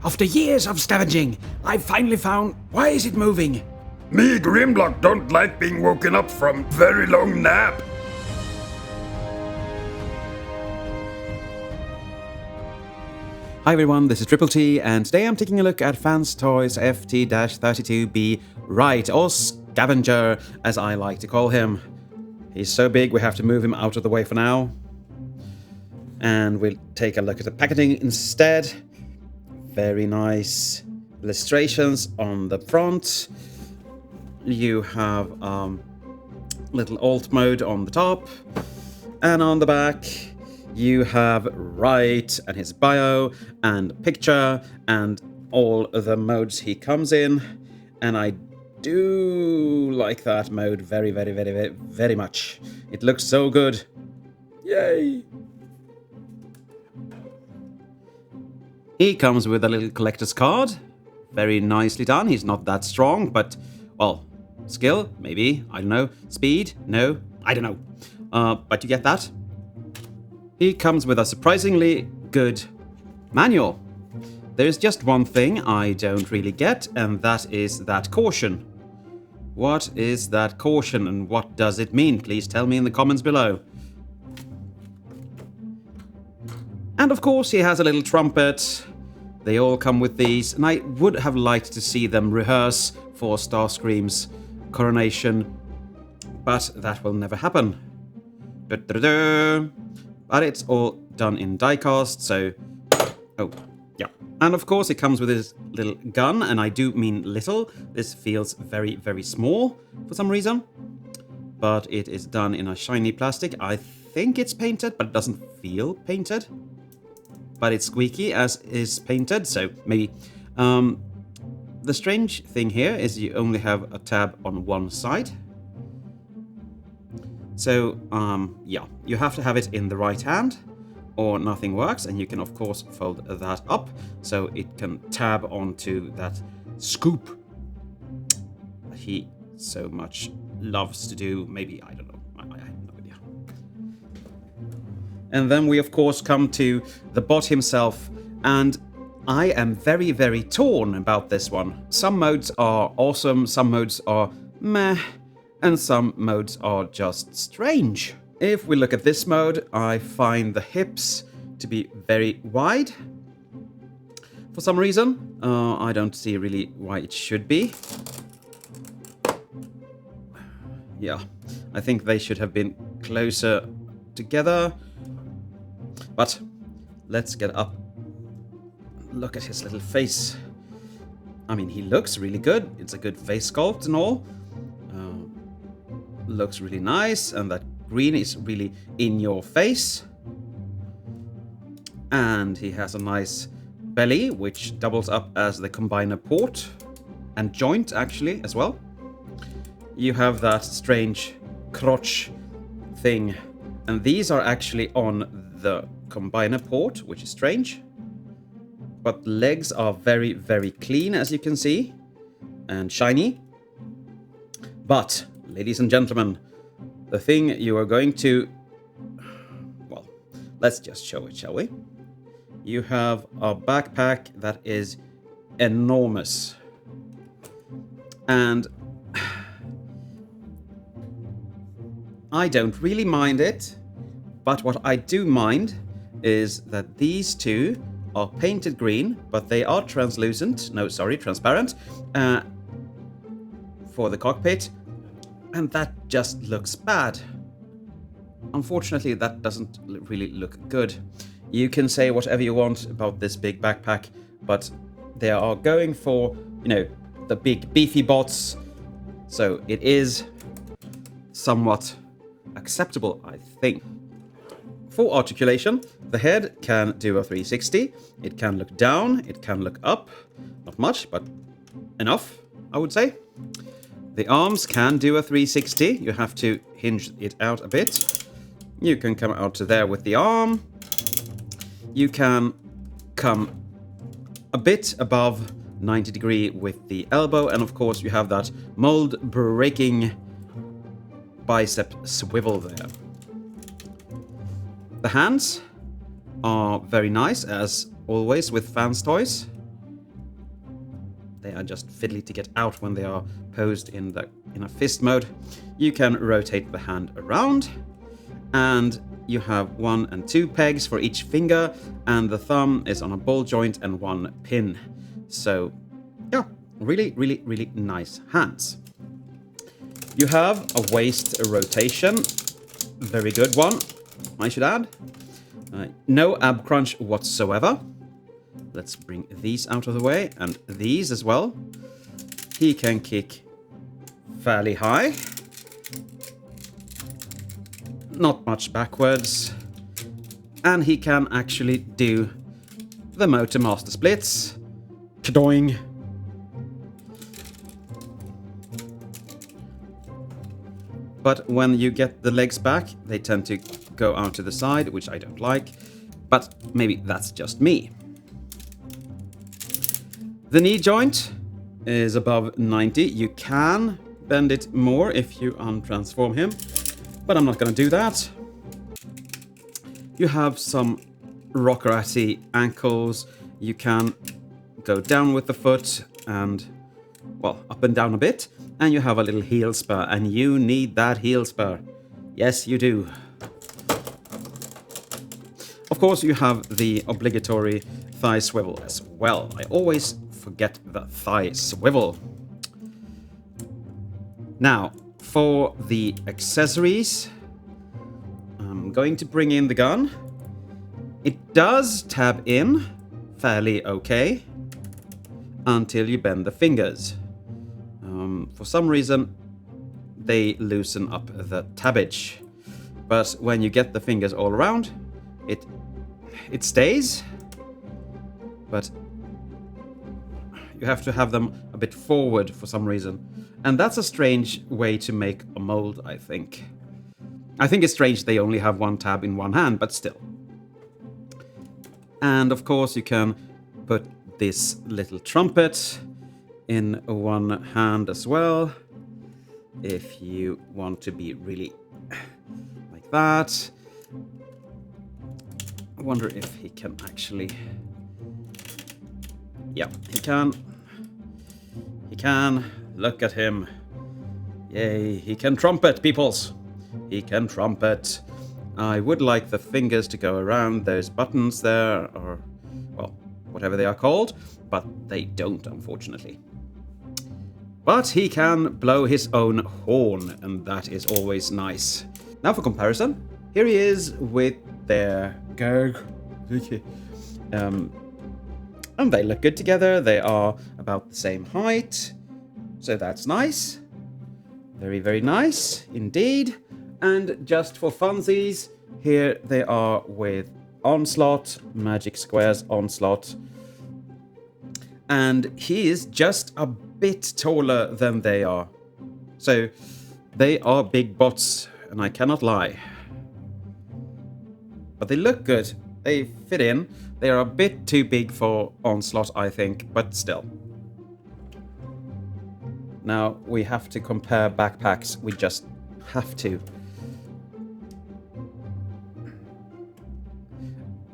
After years of scavenging, I've finally found... Why is it moving? Me, Grimlock, don't like being woken up from very long nap. Hi everyone, this is Triple T, and today I'm taking a look at Fans Toys FT-32B Wright, or Scavenger, as I like to call him. He's so big we have to move him out of the way for now. And we'll take a look at the packaging instead. Very nice illustrations on the front. You have little alt mode on the top, and on the back you have Wright and his bio and picture and all of the modes he comes in, and I do like that mode very much. It looks so good. Yay! He comes with a little collector's card. Very nicely done. He's not that strong, but, well, skill, maybe. I don't know. Speed? No. I don't know. But you get that. He comes with a surprisingly good manual. There's just one thing I don't really get, and that is that caution. What is that caution, and what does it mean? Please tell me in the comments below. And of course he has a little trumpet. They all come with these, and I would have liked to see them rehearse for Starscream's coronation, but that will never happen. But it's all done in die-cast, so... Oh, yeah. And of course it comes with his little gun, and I do mean little. This feels very small for some reason. But it is done in a shiny plastic. I think it's painted, but it doesn't feel painted. But it's squeaky as is painted, so maybe. The strange thing here is you only have a tab on one side. So, yeah, you have to have it in the right hand, or nothing works, and you can, of course, fold that up, so it can tab onto that scoop that he so much loves to do. Maybe, I don't know, I have no idea. And then we, of course, come to the bot himself, and I am very torn about this one. Some modes are awesome, some modes are meh, and some modes are just strange. If we look at this mode, I find the hips to be very wide. For some reason, I don't see really why it should be. Yeah, I think they should have been closer together. But let's get up. Look at his little face. I mean, he looks really good. It's a good face sculpt and all. Looks really nice, and that green is really in your face. And he has a nice belly, which doubles up as the combiner port and joint, actually, as well. You have that strange crotch thing, and these are actually on the combiner port, which is strange. But the legs are very clean, as you can see, and shiny. But, ladies and gentlemen, the thing you are going to... Well, let's just show it, shall we? You have a backpack that is enormous. And I don't really mind it, but what I do mind is that these two are painted green, but they are translucent. No, sorry, transparent. For the cockpit. And that just looks bad. Unfortunately, that doesn't really look good. You can say whatever you want about this big backpack, but they are going for, you know, the big beefy bots. So it is somewhat acceptable, I think. For articulation, the head can do a 360. It can look down, it can look up. Not much, but enough, I would say. The arms can do a 360. You have to hinge it out a bit. You can come out to there with the arm. You can come a bit above 90 degree with the elbow. And of course you have that mold breaking bicep swivel there. The hands are very nice, as always with Fans Toys. They are just fiddly to get out when they are posed in a fist mode. You can rotate the hand around, and you have 1 and 2 pegs for each finger, and the thumb is on a ball joint and 1 pin. So, yeah, really, really, really nice hands. You have a waist rotation, very good one, I should add. No ab crunch whatsoever. Let's bring these out of the way, and these as well. He can kick fairly high. Not much backwards. And he can actually do the motor master splits. Kadoing. But when you get the legs back, they tend to go out to the side, which I don't like. But maybe that's just me. The knee joint is above 90. You can bend it more if you untransform him, but I'm not going to do that. You have some rockeratty ankles. You can go down with the foot and, well, up and down a bit. And you have a little heel spur, and you need that heel spur. Yes, you do. Of course, you have the obligatory thigh swivel as well. I always forget the thigh swivel. Now, for the accessories, I'm going to bring in the gun. It does tab in fairly okay until you bend the fingers. For some reason, they loosen up the tabbage. But when you get the fingers all around, it stays. But you have to have them a bit forward for some reason. And that's a strange way to make a mold, I think. I think it's strange they only have 1 tab in 1 hand, but still. And of course you can put this little trumpet in 1 hand as well, if you want to be really like that. I wonder if he can actually... Yeah, he can. He can. Look at him. Yay, he can trumpet, peoples. He can trumpet. I would like the fingers to go around those buttons there, or, well, whatever they are called, but they don't, unfortunately. But he can blow his own horn, and that is always nice. Now for comparison, here he is with their Gerg. And they look good together. They are about the same height, so that's nice. Very, very nice indeed. And just for funsies, here they are with Onslaught, Magic Squares Onslaught. And he is just a bit taller than they are. So they are big bots, and I cannot lie. But they look good. They fit in. They are a bit too big for Onslaught, I think, but still. Now we have to compare backpacks. We just have to.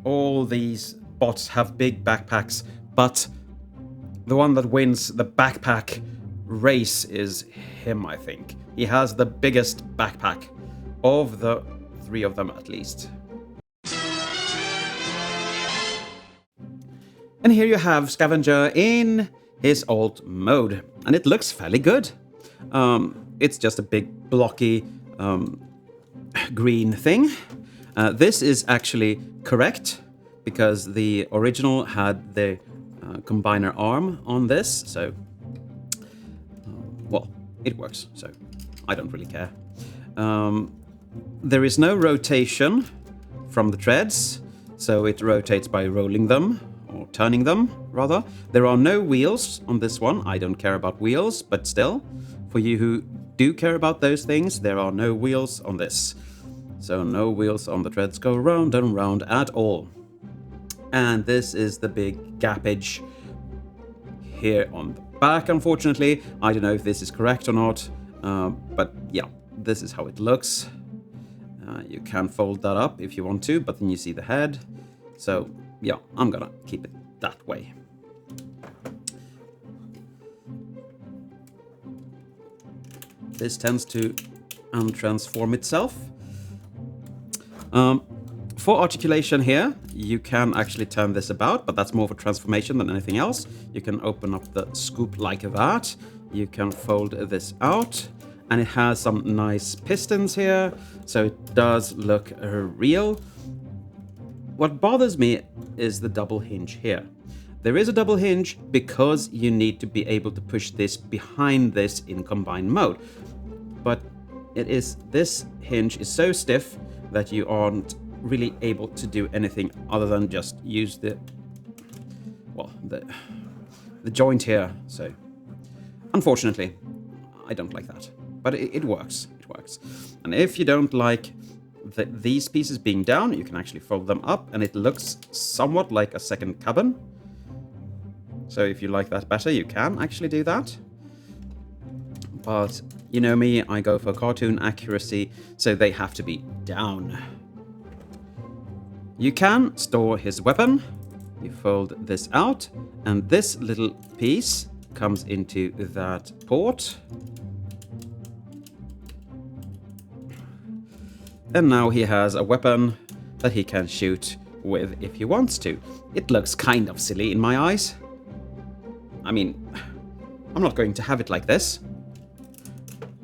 All these bots have big backpacks, but the one that wins the backpack race is him, I think. He has the biggest backpack of the 3 of them, at least. And here you have Scavenger in his alt mode, and it looks fairly good. It's just a big blocky green thing. This is actually correct, because the original had the combiner arm on this, so well, it works, so I don't really care. There is no rotation from the treads, so it rotates by rolling them, or turning them, rather. There are no wheels on this one. I don't care about wheels, but still, for you who do care about those things, there are no wheels on this. So no wheels on the treads, go round and round at all. And this is the big gappage here on the back, unfortunately. I don't know if this is correct or not, but yeah, this is how it looks. You can fold that up if you want to, but then you see the head. So yeah, I'm gonna keep it that way. this tends to untransform itself. For articulation here, you can actually turn this about, but that's more for transformation than anything else. You can open up the scoop like that. You can fold this out, and it has some nice pistons here, so it does look real. What bothers me is the double hinge here. There is a double hinge because you need to be able to push this behind this in combined mode. But this hinge is so stiff that you aren't really able to do anything other than just use the joint here. So unfortunately, I don't like that, but it works. It works. And if you don't like these pieces being down, you can actually fold them up, and it looks somewhat like a second cabin. So if you like that better, you can actually do that. But you know me, I go for cartoon accuracy, so they have to be down. You can store his weapon. You fold this out, and this little piece comes into that port. And now he has a weapon that he can shoot with if he wants to. It looks kind of silly in my eyes. I mean, I'm not going to have it like this.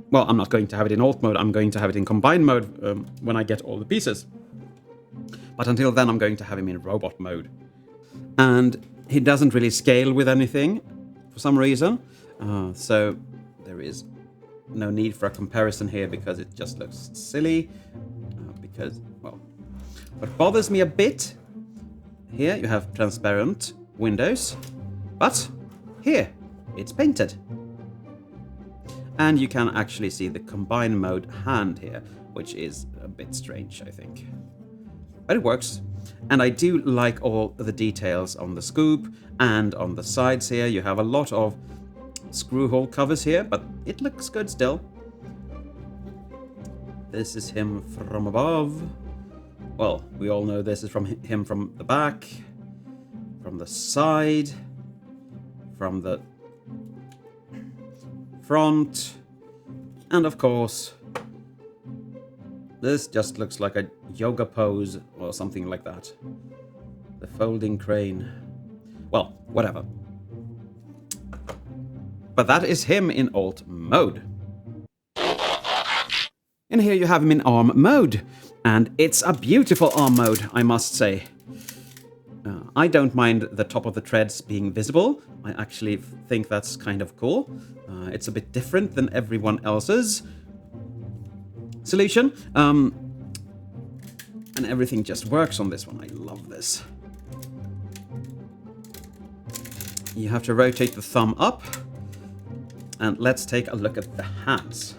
Well, I'm not going to have it in alt mode. I'm going to have it in combined mode when I get all the pieces. But until then, I'm going to have him in robot mode. And he doesn't really scale with anything for some reason. So there is no need for a comparison here because it just looks silly. What bothers me a bit, here you have transparent windows, but here it's painted. And you can actually see the combined mode hand here, which is a bit strange, I think. But it works. And I do like all the details on the scoop and on the sides here. You have a lot of screw hole covers here, but it looks good still. This is him from above. Well, we all know this is from him from the back, from the side, from the front, and of course, this just looks like a yoga pose or something like that. The folding crane. Well, whatever. But that is him in alt mode. And here you have him in arm mode. And it's a beautiful arm mode, I must say. I don't mind the top of the treads being visible. I actually think that's kind of cool. It's a bit different than everyone else's solution. And everything just works on this one. I love this. You have to rotate the thumb up. And let's take a look at the hands.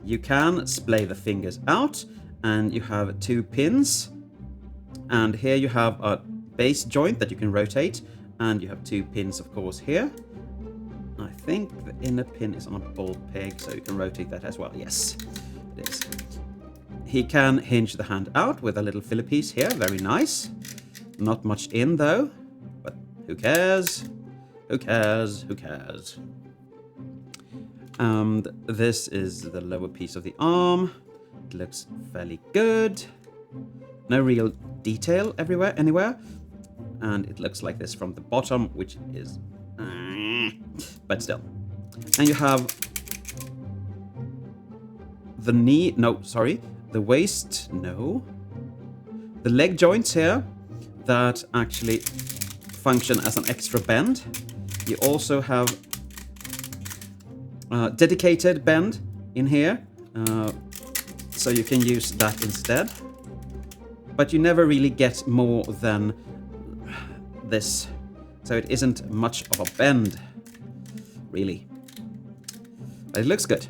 You can splay the fingers out, and you have 2 pins. And here you have a base joint that you can rotate, and you have 2 pins, of course, here. I think the inner pin is on a ball peg, so you can rotate that as well. Yes, it is. He can hinge the hand out with a little filler piece here. Very nice. Not much in, though, but who cares? Who cares? Who cares? And this is the lower piece of the arm. It looks fairly good. No real detail anywhere. And it looks like this from the bottom, which is... but still. And you have the knee... No, sorry. The waist... No. The leg joints here that actually function as an extra bend. You also have dedicated bend in here. So you can use that instead. But you never really get more than this. So it isn't much of a bend, really. But it looks good.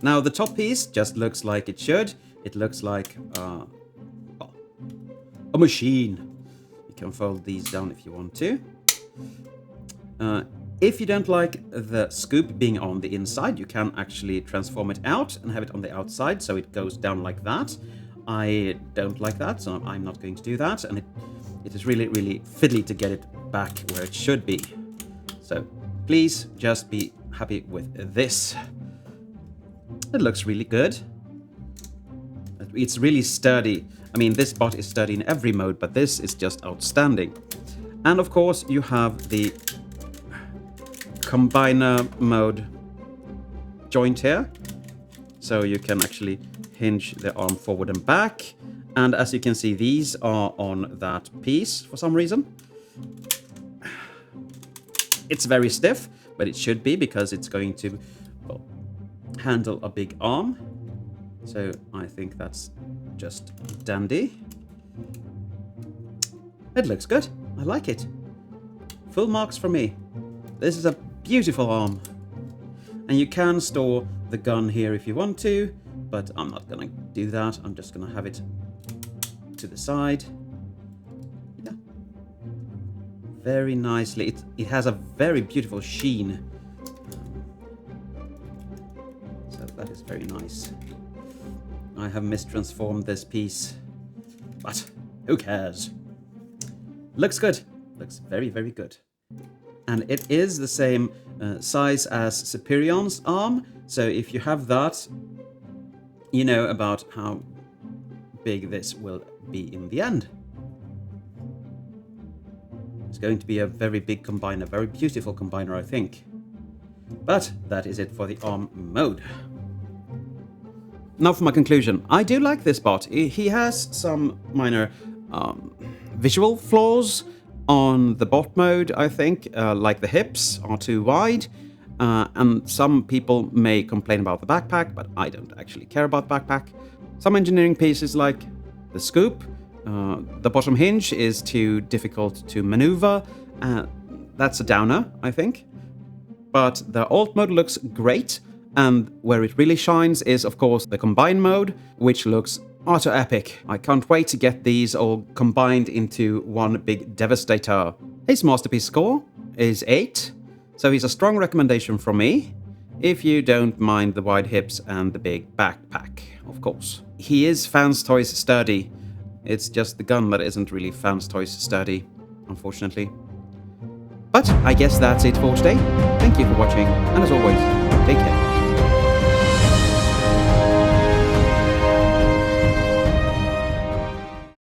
Now the top piece just looks like it should. It looks like a machine. You can fold these down if you want to. If you don't like the scoop being on the inside, you can actually transform it out and have it on the outside, so it goes down like that. I don't like that, so I'm not going to do that, and it is really, really fiddly to get it back where it should be. So please just be happy with this. It looks really good. It's really sturdy. I mean, this bot is sturdy in every mode, but this is just outstanding. And of course, you have the combiner mode joint here. So you can actually hinge the arm forward and back. And as you can see, these are on that piece for some reason. It's very stiff, but it should be because it's going to, well, handle a big arm. So I think that's just dandy. It looks good. I like it. Full marks from me. This is a beautiful arm. And you can store the gun here if you want to, but I'm not gonna do that. I'm just gonna have it to the side. Yeah. Very nicely. It has a very beautiful sheen. So that is very nice. I have mistransformed this piece, but who cares? Looks good. Looks very, very good. And it is the same size as Superion's arm. So if you have that, you know about how big this will be in the end. It's going to be a very big combiner, very beautiful combiner, I think. But that is it for the arm mode. Now for my conclusion. I do like this bot. He has some minor visual flaws on the bot mode, I think, like the hips are too wide. And some people may complain about the backpack, but I don't actually care about backpack. Some engineering pieces like the scoop, the bottom hinge is too difficult to maneuver. That's a downer, I think. But the alt mode looks great. And where it really shines is, of course, the combine mode, which looks utter epic. I can't wait to get these all combined into one big devastator. His masterpiece score is 8, so he's a strong recommendation from me, if you don't mind the wide hips and the big backpack, of course. He is Fans Toys sturdy. It's just the gun that isn't really Fans Toys sturdy, unfortunately. But I guess that's it for today. Thank you for watching, and as always, take care.